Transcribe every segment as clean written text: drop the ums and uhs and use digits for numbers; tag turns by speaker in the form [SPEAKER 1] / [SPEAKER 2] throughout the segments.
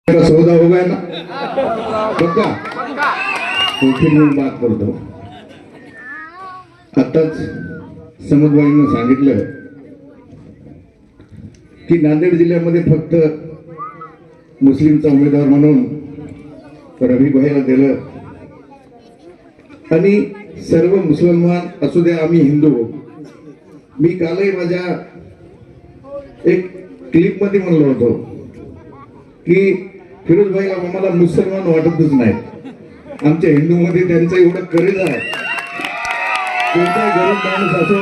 [SPEAKER 1] मेरा सौदा हो गया ना पक्का तो फिर मी बात करतो. आताच समुद्रबाईंनी सांगितलं की नांदेड जिल्ह्यामध्ये फक्त मुस्लिमचा उमेदवार म्हणून रवी भाईला दिलं आणि सर्व मुसलमान असू द्या आम्ही हिंदू. मी कालही माझ्या एक क्लिप मध्ये म्हणलो होतो की फिरोज भाईला आम्हाला मुसलमान वाटतच नाही. आमच्या हिंदू मध्ये त्यांचं एवढं करेज आहे. कोणताही गरीब माणूस असो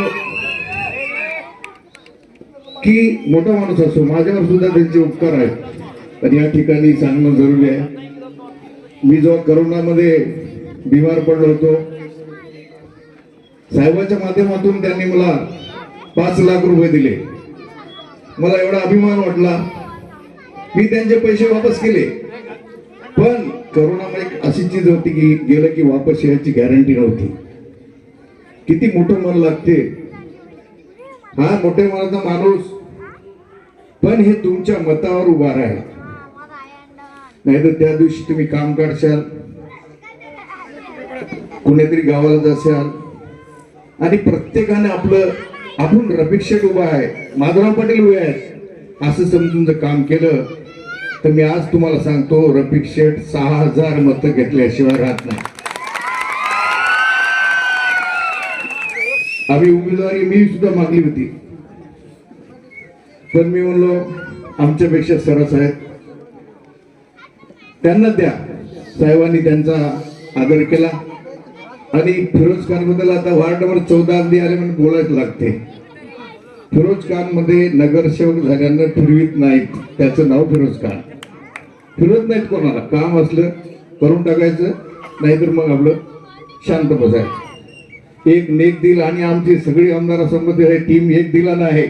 [SPEAKER 1] की मोठा माणूस असो माझ्यावर सुद्धा त्यांचे उपकार आहेत. आणि या ठिकाणी सांगणं जरुरी आहे. मी जेव्हा करोनामध्ये बिमार पडलो होतो साहेबांच्या माध्यमातून त्यांनी मला 5 लाख रुपये दिले. मला एवढा अभिमान वाटला. मी त्यांचे पैसे वापस केले. पण करोनामध्ये अशी चीज होती की गेलं की वापस याची गॅरंटी नव्हती. किती मोठं मन लागते. हा मोठे मनाचा माणूस पण हे तुमच्या मतावर उभा आहे. नाहीतर त्या दिवशी तुम्ही काम काढशाल कुणीतरी गावाला जाशाल आणि प्रत्येकाने आपण रफिक शेठ उभा आहे माधवराव पाटील उभे आहेत असं समजून जर काम केलं तर मी आज तुम्हाला सांगतो रफिक शेठ 6000 मतं घेतल्याशिवाय राहत नाही. आम्ही उमेदवारी मी सुद्धा मागली होती पण मी म्हणलो आमच्यापेक्षा सरस आहेत त्यांना द्या. साहेबांनी त्यांचा आदर केला आणि फिरोज खान बद्दल आता वार्ड नंबर 14 अगदी आले म्हणून बोलायला लागते. फिरोज खान मध्ये नगरसेवक झाल्यानं फिरवीत नाहीत. त्याचं नाव फिरोज खान. फिरवत नाहीत कोणाला. काम असलं करून टाकायचं नाहीतर मग आपलं शांत बसायचं. एक नेक दिल आणि आमची सगळी आमदारासंबंधी आहे टीम एक दिलाना आहे.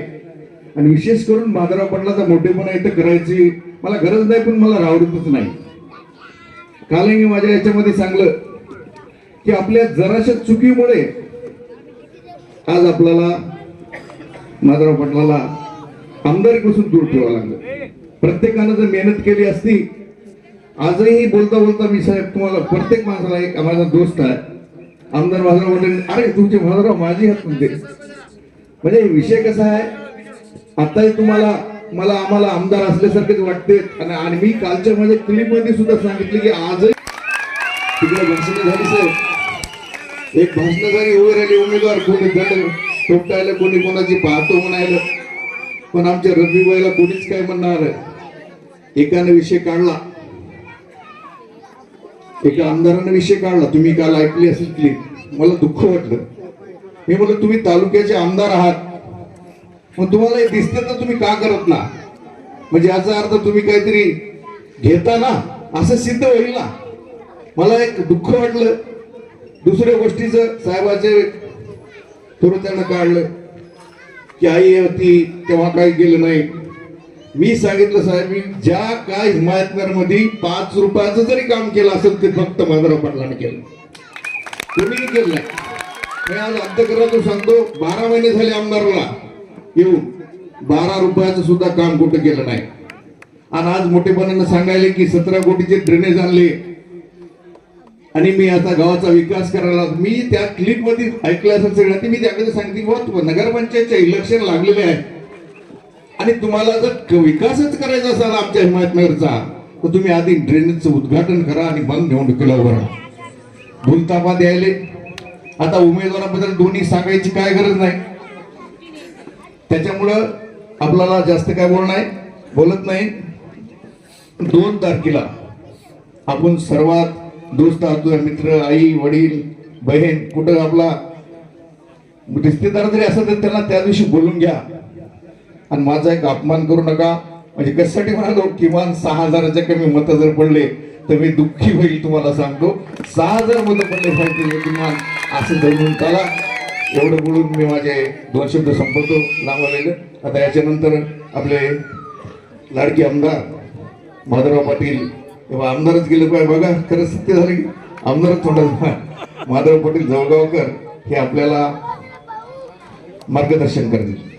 [SPEAKER 1] आणि विशेष करून माधवराव पाटलाचा मोठेपणा इथं करायची मला गरज नाही पण मला आवडतच नाही. कालही मी माझ्या याच्यामध्ये सांगलं की आपल्या जराशा चुकीमुळे आज आपल्याला माधवराव पाटलाला आमदारीपासून दूर ठेवावं लागलं. प्रत्येकानं जर मेहनत केली असती आजही बोलता बोलता मी साहेब तुम्हाला प्रत्येक माणसाला एक माझा दोस्त आहे आमदार माधवराव पाटील अरे तुमचे माधवराव माझी हात म्हणते. म्हणजे विषय कसा आहे आताही तुम्हाला मला आम्हाला आमदार असल्यासारखेच वाटते. आणि मी कालच्या माझ्या क्लिप मध्ये सुद्धा सांगितले की आजही तिकडे भाषण झाली साहेब एक भाषणाधारी उभे राहिले उमेदवार कोणी गट टोपटायला कोणी कोणाची पाहतो म्हणायला पण आमच्या रफीबाईला कोणीच काय म्हणणार. एकाने विषय काढला एका आमदाराने विषय काढला तुम्ही काल ऐकली असेल क्लिप. मला दुःख वाटलं. मी म्हटलं तुम्ही तालुक्याचे आमदार आहात मग तुम्हाला हे दिसते तर तुम्ही का करत ना. म्हणजे याचा अर्थ तुम्ही काहीतरी घेता ना असं सिद्ध होईल ना. मला एक दुःख वाटलं. दुसऱ्या गोष्टीचं साहेबाचे थोडं त्यांना काढलं की आई होती तेव्हा काही गेलं नाही. मी सांगितलं साहेब मी ज्या काय हिमायतनगर मध्ये 5 रुपयाचं जरी काम केलं असेल ते फक्त माधवराव पाटलाने केलं. कोणीही केलं नाही. मी आज अंतकरातून सांगतो 12 महिने झाले आमदाराला येऊन 12 रुपयाचं सुद्धा काम कुठं केलं नाही. आणि आज मोठेपणानं सांगायले की 17 कोटीचे ड्रेनेज आणले आणि मी आता गावाचा विकास करायला. मी त्या क्लिप मध्ये ऐकलं असेल सगळं मी त्याकडे सांगितलं नगरपंचायतच्या इलेक्शन लागलेले आहे आणि तुम्हाला जर विकासच करायचा असाल आमच्या हिमायतनगरचा तर तुम्ही आधी ड्रेनेजचं उद्घाटन करा आणि बंद निवडणुकीला उभं राहा. भूलतापा द्यायले. आता उमेदवाराबद्दल दोन्ही सांगायची काय गरज नाही. त्याच्यामुळं आपल्याला जास्त काय बोलत नाही. 2 तारखेला आपण सर्वात दोस्त मित्र आई वडील बहीण कुठं आपला रिश्तेदार जरी असं तर त्यांना त्या दिवशी बोलून घ्या. आणि माझा एक अपमान करू नका. म्हणजे कशासाठी म्हणालो किमान 6000च्या कमी मतं जर पडले तर मी दुःखी होईल. तुम्हाला सांगतो 6000 मतं पडले पाहिजे किमान असं धरून त्याला. एवढं बोलून मी माझे 2 शब्द संपवतो. लांबलेलं आता याच्यानंतर आपले लाडके आमदार माधवराव पाटील तेव्हा आमदारच गेले पाहिजे. बघा खरं सत्य झालं की आमदारच थोडं माधवराव पाटील जळगावकर हे आपल्याला मार्गदर्शन करतील.